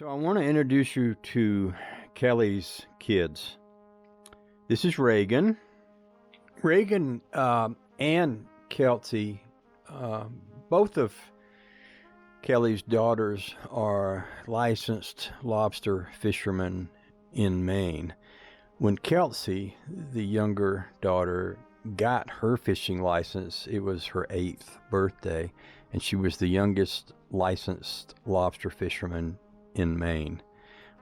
So I want to introduce you to Kelley's kids. This is Reagan. Reagan and Keltsey, both of Kelley's daughters are licensed lobster fishermen in Maine. When Keltsey, the younger daughter, got her fishing license, it was her 8th birthday, and she was the youngest licensed lobster fisherman in Maine.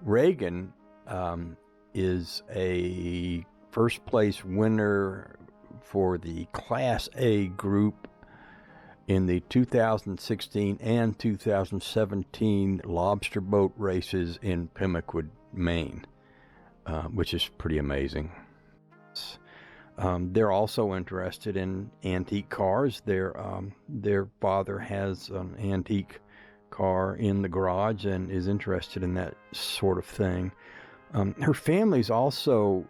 Reagan is a first place winner for the Class A group in the 2016 and 2017 lobster boat races in Pemaquid, Maine, which is pretty amazing. They're also interested in antique cars. Their father has an antique car in the garage and is interested in that sort of thing. Her family's also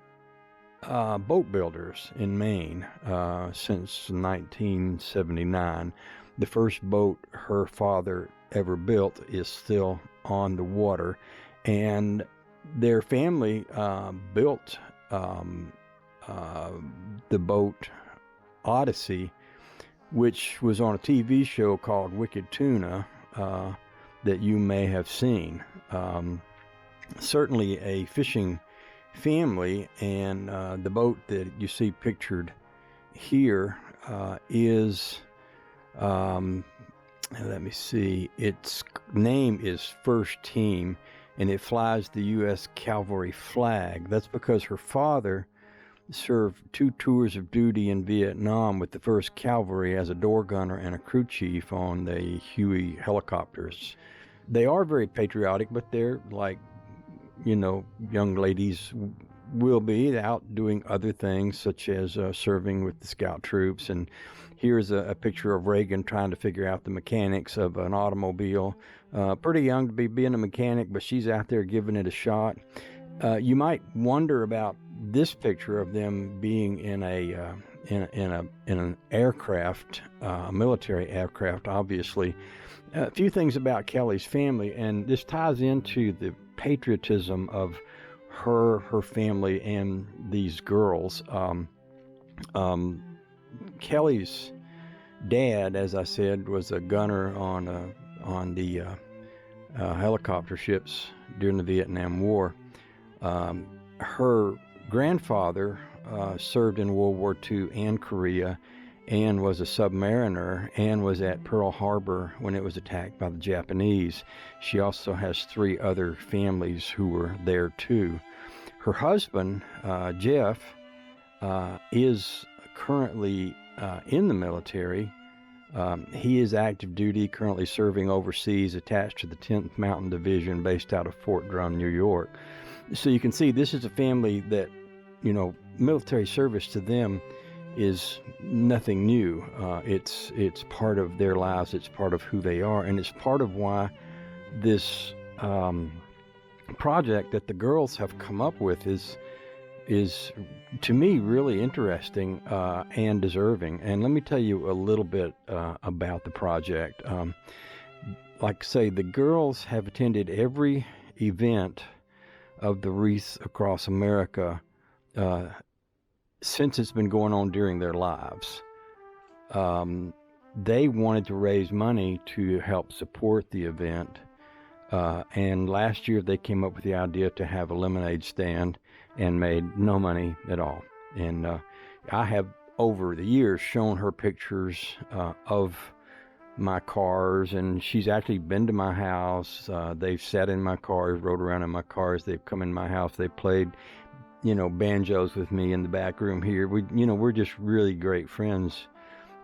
boat builders in Maine since 1979. The first boat her father ever built is still on the water, and their family built the boat Odyssey, which was on a TV show called Wicked Tuna that you may have seen. Certainly a fishing family, and the boat that you see pictured here is, let me see, its name is First Team, and it flies the U.S. Cavalry flag. That's because her father served 2 tours of duty in Vietnam with the 1st Cavalry as a door gunner and a crew chief on the Huey helicopters. They are very patriotic, but they're like, young ladies will be out doing other things, such as serving with the scout troops. And here's a picture of Reagan trying to figure out the mechanics of an automobile. Pretty young to be being a mechanic, but she's out there giving it a shot. You might wonder about this picture of them being in an aircraft, a military aircraft, obviously. A few things about Kelley's family, and this ties into the patriotism of her family and these girls. Kelley's dad, as I said, was a gunner on the helicopter ships during the Vietnam War. Her grandfather served in World War II and Korea, and was a submariner, and was at Pearl Harbor when it was attacked by the Japanese. She also has 3 other families who were there too. Her husband, Jeff, is currently in the military. He is active duty, currently serving overseas, attached to the 10th Mountain Division based out of Fort Drum, New York. So you can see this is a family that, military service to them is nothing new. It's part of their lives. It's part of who they are, and it's part of why this project that the girls have come up with is to me really interesting and deserving. And let me tell you a little bit about the project. Like I say, the girls have attended every event of the Wreaths across America since it's been going on during their lives. They wanted to raise money to help support the event, and last year they came up with the idea to have a lemonade stand and made no money at all. And I have over the years shown her pictures of my cars, and she's actually been to my house. They've sat in my cars, rode around in my cars. They've come in my house. They played banjos with me in the back room here. We're just really great friends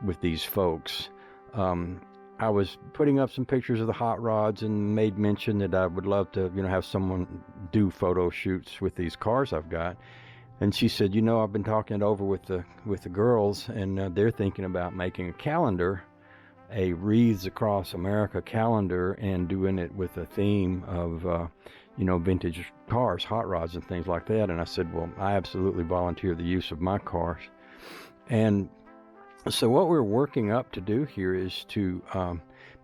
with these folks. I was putting up some pictures of the hot rods and made mention that I would love to, have someone do photo shoots with these cars I've got. And she said, I've been talking it over with the girls, and they're thinking about making a calendar, a Wreaths Across America calendar, and doing it with a theme of vintage cars, hot rods, and things like that. And I said, well, I absolutely volunteer the use of my cars. And so what we're working up to do here is to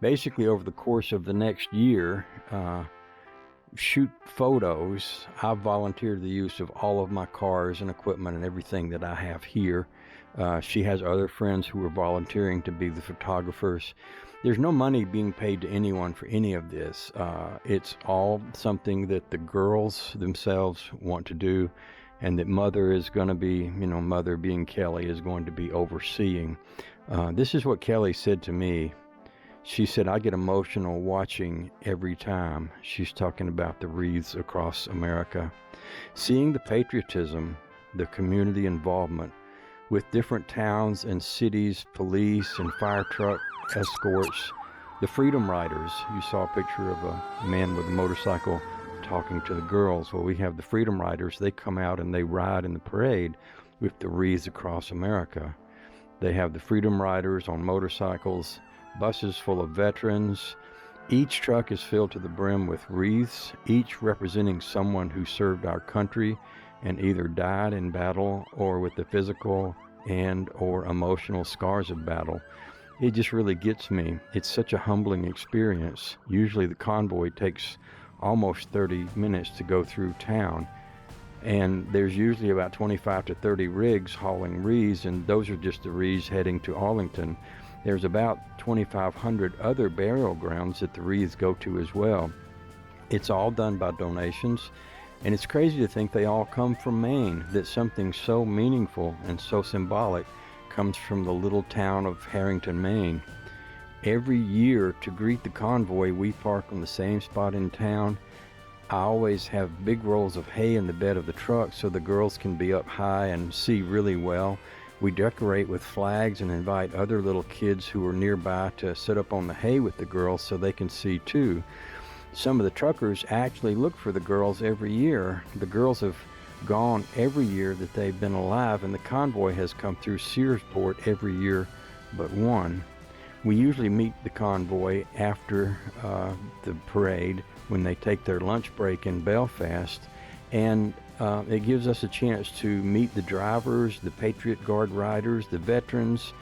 basically over the course of the next year, shoot photos. I've volunteered the use of all of my cars and equipment and everything that I have here. She has other friends who are volunteering to be the photographers. There's no money being paid to anyone for any of this. It's all something that the girls themselves want to do, and that Mother is going to be, Mother being Kelley, is going to be overseeing. This is what Kelley said to me. She said, I get emotional watching every time. She's talking about the wreaths across America. Seeing the patriotism, the community involvement with different towns and cities, police and fire truck escorts, the Freedom Riders. You saw a picture of a man with a motorcycle talking to the girls. Well, we have the Freedom Riders. They come out and they ride in the parade with the wreaths across America. They have the Freedom Riders on motorcycles, buses full of veterans. Each truck is filled to the brim with wreaths, each representing someone who served our country and either died in battle or with the physical and or emotional scars of battle. It just really gets me. It's such a humbling experience. Usually the convoy takes almost 30 minutes to go through town, and there's usually about 25 to 30 rigs hauling wreaths, and those are just the wreaths heading to Arlington. There's about 2,500 other burial grounds that the wreaths go to as well. It's all done by donations, and it's crazy to think they all come from Maine, that something so meaningful and so symbolic comes from the little town of Harrington, Maine. Every year to greet the convoy, we park on the same spot in town. I always have big rolls of hay in the bed of the truck so the girls can be up high and see really well. We decorate with flags and invite other little kids who are nearby to sit up on the hay with the girls so they can see too. Some of the truckers actually look for the girls every year. The girls have gone every year that they've been alive, and the convoy has come through Searsport every year but one. We usually meet the convoy after the parade when they take their lunch break in Belfast, and it gives us a chance to meet the drivers, the Patriot Guard riders, the veterans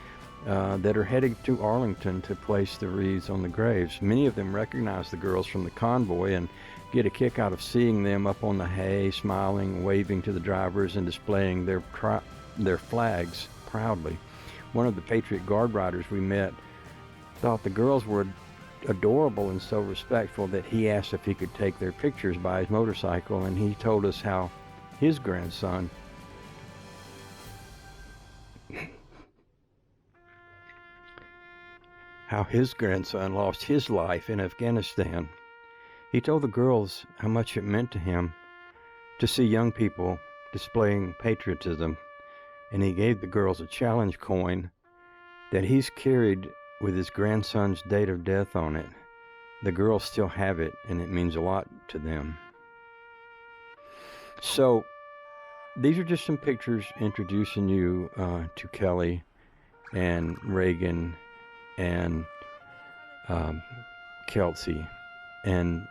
that are headed to Arlington to place the wreaths on the graves. Many of them recognize the girls from the convoy and get a kick out of seeing them up on the hay, smiling, waving to the drivers, and displaying their flags proudly. One of the Patriot Guard riders we met thought the girls were adorable and so respectful that he asked if he could take their pictures by his motorcycle, and he told us how his grandson lost his life in Afghanistan. He told the girls how much it meant to him to see young people displaying patriotism, and he gave the girls a challenge coin that he's carried with his grandson's date of death on it. The girls still have it, and it means a lot to them. So these are just some pictures introducing you to Kelly and Reagan and Keltsey. And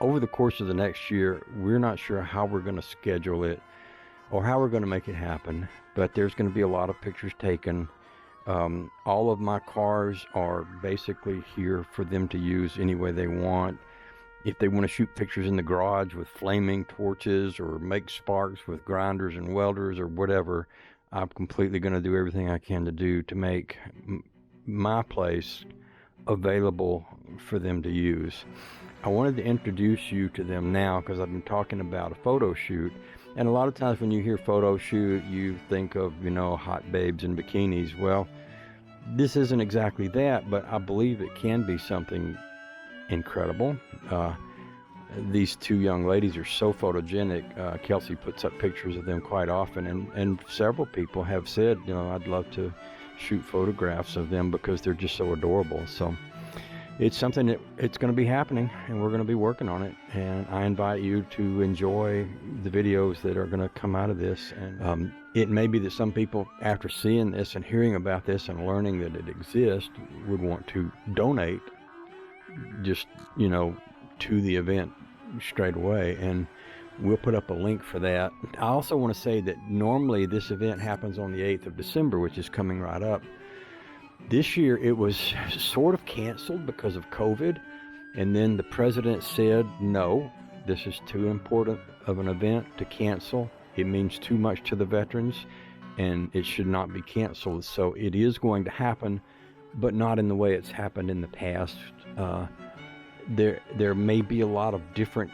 over the course of the next year, we're not sure how we're going to schedule it or how we're going to make it happen, but there's going to be a lot of pictures taken. All of my cars are basically here for them to use any way they want. If they want to shoot pictures in the garage with flaming torches or make sparks with grinders and welders or whatever, I'm completely going to do everything I can to do to make my place available for them to use. I wanted to introduce you to them now because I've been talking about a photo shoot. And a lot of times when you hear photo shoot, you think of, hot babes in bikinis. Well, this isn't exactly that, but I believe it can be something incredible. These two young ladies are so photogenic. Keltsey puts up pictures of them quite often, and several people have said, I'd love to shoot photographs of them because they're just so adorable. So it's something that it's going to be happening, and we're going to be working on it. And I invite you to enjoy the videos that are going to come out of this. And it may be that some people, after seeing this and hearing about this and learning that it exists, would want to donate just, to the event straight away. And we'll put up a link for that. I also want to say that normally this event happens on the 8th of December, which is coming right up. This year it was sort of canceled because of COVID, and then the president said no, This is too important of an event to cancel. It means too much to the veterans, and it should not be canceled. So it is going to happen, but not in the way it's happened in the past. There may be a lot of different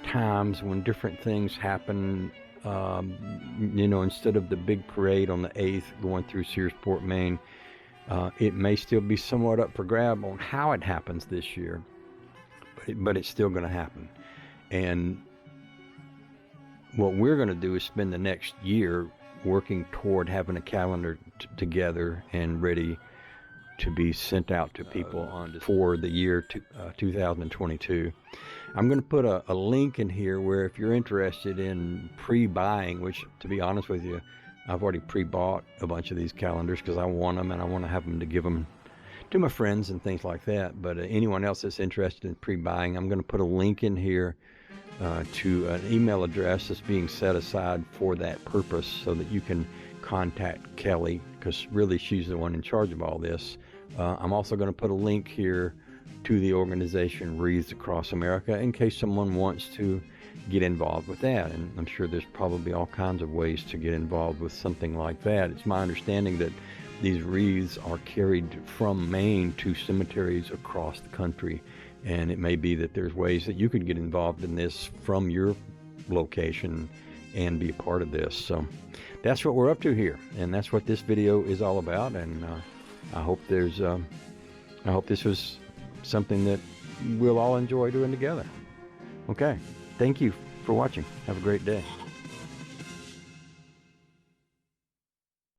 times when different things happen. Instead of the big parade on the 8th going through Searsport, Maine, it may still be somewhat up for grab on how it happens this year, but it's still going to happen. And what we're going to do is spend the next year working toward having a calendar together and ready to be sent out to people for the year 2022. I'm going to put a link in here where if you're interested in pre-buying, which to be honest with you, I've already pre-bought a bunch of these calendars because I want them and I want to have them to give them to my friends and things like that. But anyone else that's interested in pre-buying, I'm going to put a link in here to an email address that's being set aside for that purpose, so that you can contact Kelley, because really she's the one in charge of all this. I'm also going to put a link here to the organization Wreaths Across America in case someone wants to get involved with that. And I'm sure there's probably all kinds of ways to get involved with something like that. It's my understanding that these wreaths are carried from Maine to cemeteries across the country. And it may be that there's ways that you could get involved in this from your location and be a part of this. So that's what we're up to here, and that's what this video is all about. And I hope this was something that we'll all enjoy doing together. Okay, thank you for watching. Have a great day.